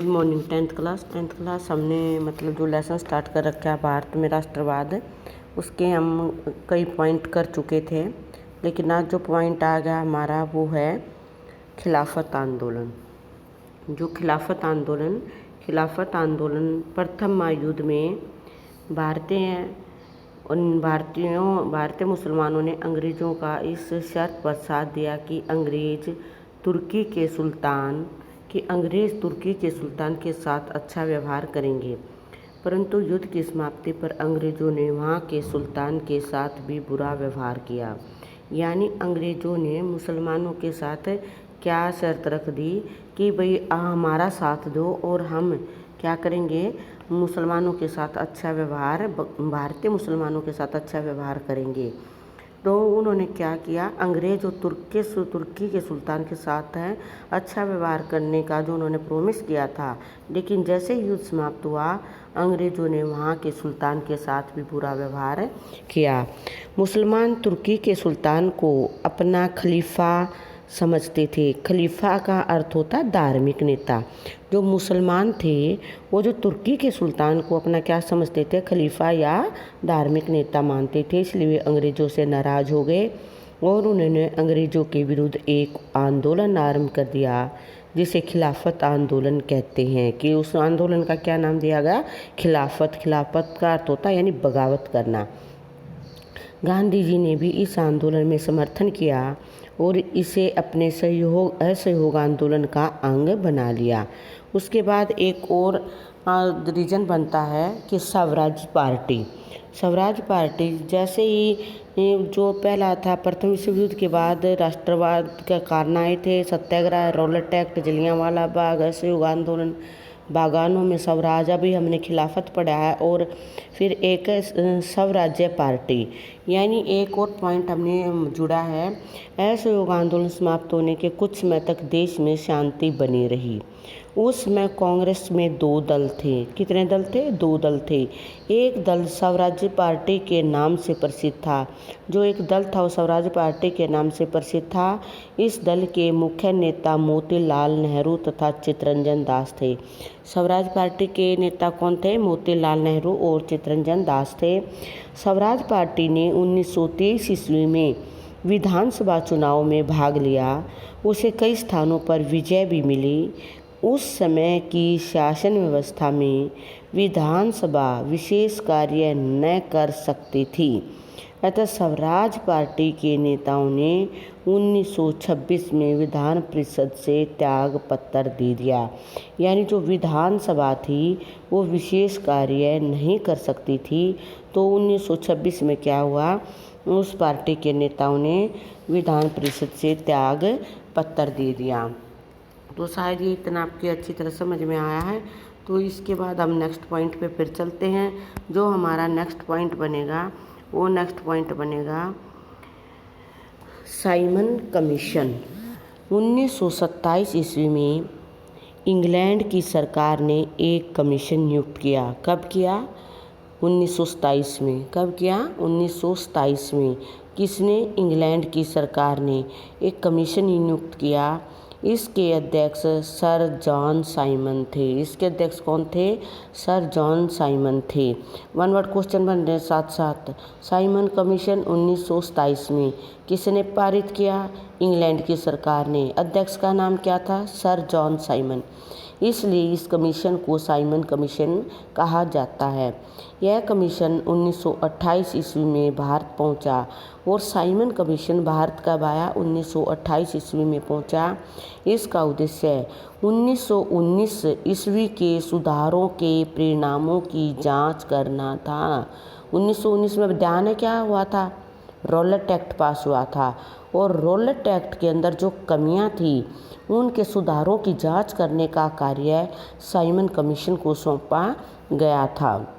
Good morning. Tenth class हमने मतलब जो लेसन स्टार्ट कर रखा है भारत में राष्ट्रवाद, उसके हम कई पॉइंट कर चुके थे, लेकिन आज जो पॉइंट आ गया हमारा वो है खिलाफत आंदोलन। जो खिलाफत आंदोलन प्रथम महायुद्ध में भारतीय मुसलमानों ने अंग्रेज़ों का इस शर्त पर साथ दिया कि अंग्रेज़ तुर्की के सुल्तान के साथ अच्छा व्यवहार करेंगे, परंतु युद्ध की समाप्ति पर अंग्रेज़ों ने वहाँ के सुल्तान के साथ भी बुरा व्यवहार किया। यानी अंग्रेज़ों ने मुसलमानों के साथ क्या शर्त रख दी कि भाई हमारा साथ दो और हम क्या करेंगे, मुसलमानों के साथ अच्छा व्यवहार, भारतीय मुसलमानों के साथ अच्छा व्यवहार करेंगे। तो उन्होंने क्या किया, अंग्रेज़ और तुर्की के सुल्तान के साथ है अच्छा व्यवहार करने का जो उन्होंने प्रॉमिस किया था, लेकिन जैसे ही युद्ध समाप्त हुआ अंग्रेज़ों ने वहाँ के सुल्तान के साथ भी बुरा व्यवहार किया। मुसलमान तुर्की के सुल्तान को अपना खलीफा समझते थे। खलीफा का अर्थ होता है धार्मिक नेता। जो मुसलमान थे वो जो तुर्की के सुल्तान को अपना क्या समझते थे, खलीफा या धार्मिक नेता मानते थे। इसलिए वे अंग्रेज़ों से नाराज़ हो गए और उन्होंने अंग्रेज़ों के विरुद्ध एक आंदोलन आरंभ कर दिया जिसे खिलाफत आंदोलन कहते हैं। कि उस आंदोलन का क्या नाम दिया गया, खिलाफत। खिलाफत का अर्थ होता है यानी बगावत करना। गांधी जी ने भी इस आंदोलन में समर्थन किया और इसे अपने असहयोग आंदोलन का अंग बना लिया। उसके बाद एक और रीजन बनता है कि स्वराज पार्टी जैसे ही जो पहला था प्रथम विश्व युद्ध के बाद राष्ट्रवाद के कारण आए थे, सत्याग्रह, रॉलेट एक्ट, जलियांवाला बाग, असहयोग आंदोलन, बागानों में स्वराज, अभी हमने खिलाफत पढ़ा है, और फिर एक स्वराज्य पार्टी। यानी एक और पॉइंट हमने जुड़ा है, असहयोग आंदोलन समाप्त होने के कुछ समय तक देश में शांति बनी रही। उस समय कांग्रेस में दो दल थे। कितने दल थे? दो दल थे। एक दल स्वराज्य पार्टी के नाम से प्रसिद्ध था। जो एक दल था वो स्वराज्य पार्टी के नाम से प्रसिद्ध था। इस दल के मुख्य नेता मोतीलाल नेहरू तथा चित्तरंजन दास थे। स्वराज पार्टी के नेता कौन थे? मोतीलाल नेहरू और चित्तरंजन दास थे। स्वराज पार्टी ने 1923 ईस्वी में विधानसभा चुनाव में भाग लिया। उसे कई स्थानों पर विजय भी मिली। उस समय की शासन व्यवस्था में विधानसभा विशेष कार्य न कर सकती थी, अतः स्वराज पार्टी के नेताओं ने 1926 में विधान परिषद से त्याग पत्र दे दिया। यानी जो विधानसभा थी वो विशेष कार्य नहीं कर सकती थी, तो 1926 में क्या हुआ, उस पार्टी के नेताओं ने विधान परिषद से त्याग पत्र दे दिया। तो शायद ये इतना आपकी अच्छी तरह समझ में आया है। तो इसके बाद हम नेक्स्ट पॉइंट पे फिर चलते हैं। जो हमारा नेक्स्ट पॉइंट बनेगा साइमन कमीशन। 1927 ईस्वी में इंग्लैंड की सरकार ने एक कमीशन नियुक्त किया। कब किया? 1927 में। कब किया? 1927 में। किसने? इंग्लैंड की सरकार ने एक कमीशन नियुक्त किया। इसके अध्यक्ष सर जॉन साइमन थे। इसके अध्यक्ष कौन थे? सर जॉन साइमन थे। वन वर्ड क्वेश्चन बन रहे साथ साथ। साइमन कमीशन 1927 में किसने पारित किया? इंग्लैंड की सरकार ने। अध्यक्ष का नाम क्या था? Sir John Simon. इसलिए इस कमीशन को साइमन कमीशन कहा जाता है। यह कमीशन 1928 ईस्वी में भारत पहुंचा। और साइमन कमीशन भारत कब आया? 1928 ईस्वी में पहुंचा। इसका उद्देश्य 1919 ईस्वी के सुधारों के परिणामों की जांच करना था। 1919 में ध्यान है क्या हुआ था? रॉलेट एक्ट पास हुआ था, और रॉलेट एक्ट के अंदर जो कमियां थी उनके सुधारों की जांच करने का कार्य साइमन कमीशन को सौंपा गया था।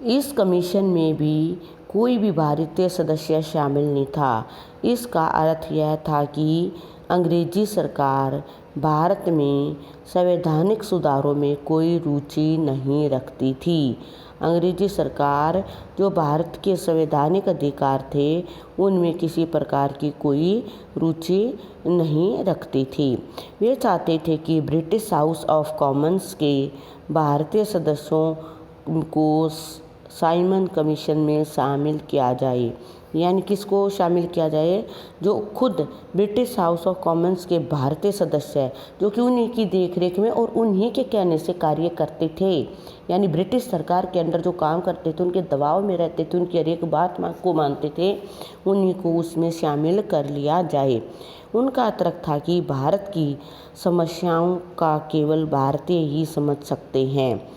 इस कमीशन में भी कोई भी भारतीय सदस्य शामिल नहीं था। इसका अर्थ यह था कि अंग्रेजी सरकार भारत में संवैधानिक सुधारों में कोई रुचि नहीं रखती थी। अंग्रेजी सरकार जो भारत के संवैधानिक अधिकार थे उनमें किसी प्रकार की कोई रुचि नहीं रखती थी। वे चाहते थे कि ब्रिटिश हाउस ऑफ कॉमन्स के भारतीय सदस्यों को साइमन कमीशन में शामिल किया जाए। यानी किसको शामिल किया जाए? जो खुद ब्रिटिश हाउस ऑफ कॉमन्स के भारतीय सदस्य हैं, जो कि उन्हीं की देखरेख में और उन्हीं के कहने से कार्य करते थे। यानी ब्रिटिश सरकार के अंडर जो काम करते थे, उनके दबाव में रहते थे, उनकी हर एक बात को मानते थे, उन्हीं को उसमें शामिल कर लिया जाए। उनका तर्क था कि भारत की समस्याओं का केवल भारतीय ही समझ सकते हैं।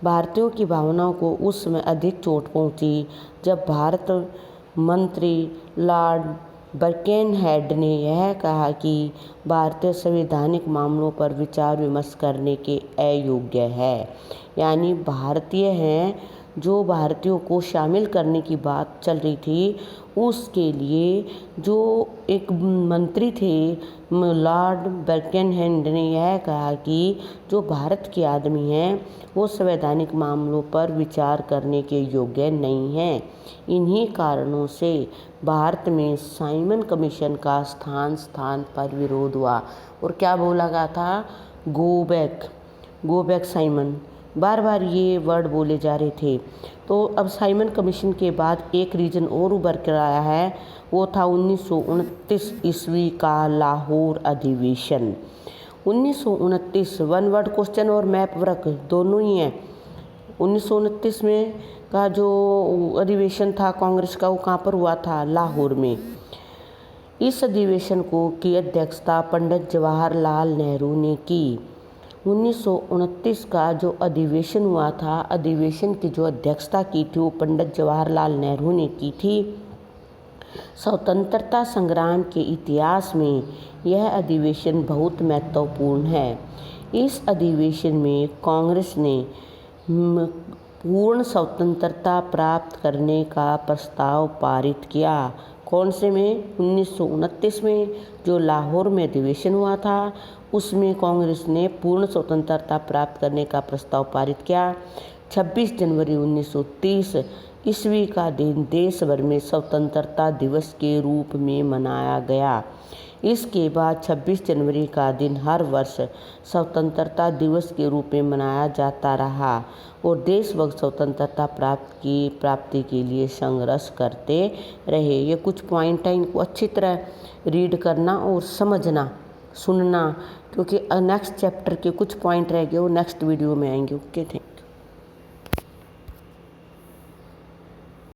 भारतीयों की भावनाओं को उस समय अधिक चोट पहुंची जब भारत मंत्री लॉर्ड बर्केनहेड ने यह कहा कि भारतीय संवैधानिक मामलों पर विचार विमर्श करने के अयोग्य है। यानी भारतीय हैं, जो भारतीयों को शामिल करने की बात चल रही थी, उसके लिए जो एक मंत्री थे लॉर्ड बर्केनहेड ने यह कहा कि जो भारत के आदमी हैं वो संवैधानिक मामलों पर विचार करने के योग्य नहीं हैं। इन्हीं कारणों से भारत में साइमन कमीशन का स्थान पर विरोध हुआ। और क्या बोला गया था? गो बैक साइमन, बार बार ये वर्ड बोले जा रहे थे। तो अब साइमन कमीशन के बाद एक रीजन और उभर कर आया है, वो था 1929 ईस्वी का लाहौर अधिवेशन। 1929 वन वर्ड क्वेश्चन और मैप वर्क दोनों ही हैं। 1929 में का जो अधिवेशन था कांग्रेस का, वो कहाँ पर हुआ था? लाहौर में। इस अधिवेशन की अध्यक्षता पंडित जवाहरलाल नेहरू ने की। 1929 का जो अधिवेशन हुआ था, अधिवेशन की जो अध्यक्षता की थी वो पंडित जवाहरलाल नेहरू ने की थी। स्वतंत्रता संग्राम के इतिहास में यह अधिवेशन बहुत महत्वपूर्ण है। इस अधिवेशन में कांग्रेस ने पूर्ण स्वतंत्रता प्राप्त करने का प्रस्ताव पारित किया। कौन से में? 1929 में जो लाहौर में अधिवेशन हुआ था, उसमें कांग्रेस ने पूर्ण स्वतंत्रता प्राप्त करने का प्रस्ताव पारित किया। 26 जनवरी 1930 ईस्वी का दिन देश भर में स्वतंत्रता दिवस के रूप में मनाया गया। इसके बाद 26 जनवरी का दिन हर वर्ष स्वतंत्रता दिवस के रूप में मनाया जाता रहा और देशभक्त स्वतंत्रता प्राप्ति के लिए संघर्ष करते रहे। ये कुछ पॉइंट हैं, इनको अच्छी तरह रीड करना और समझना, सुनना, क्योंकि नेक्स्ट चैप्टर के कुछ पॉइंट रह गए वो नेक्स्ट वीडियो में आएंगे। Okay, thank you.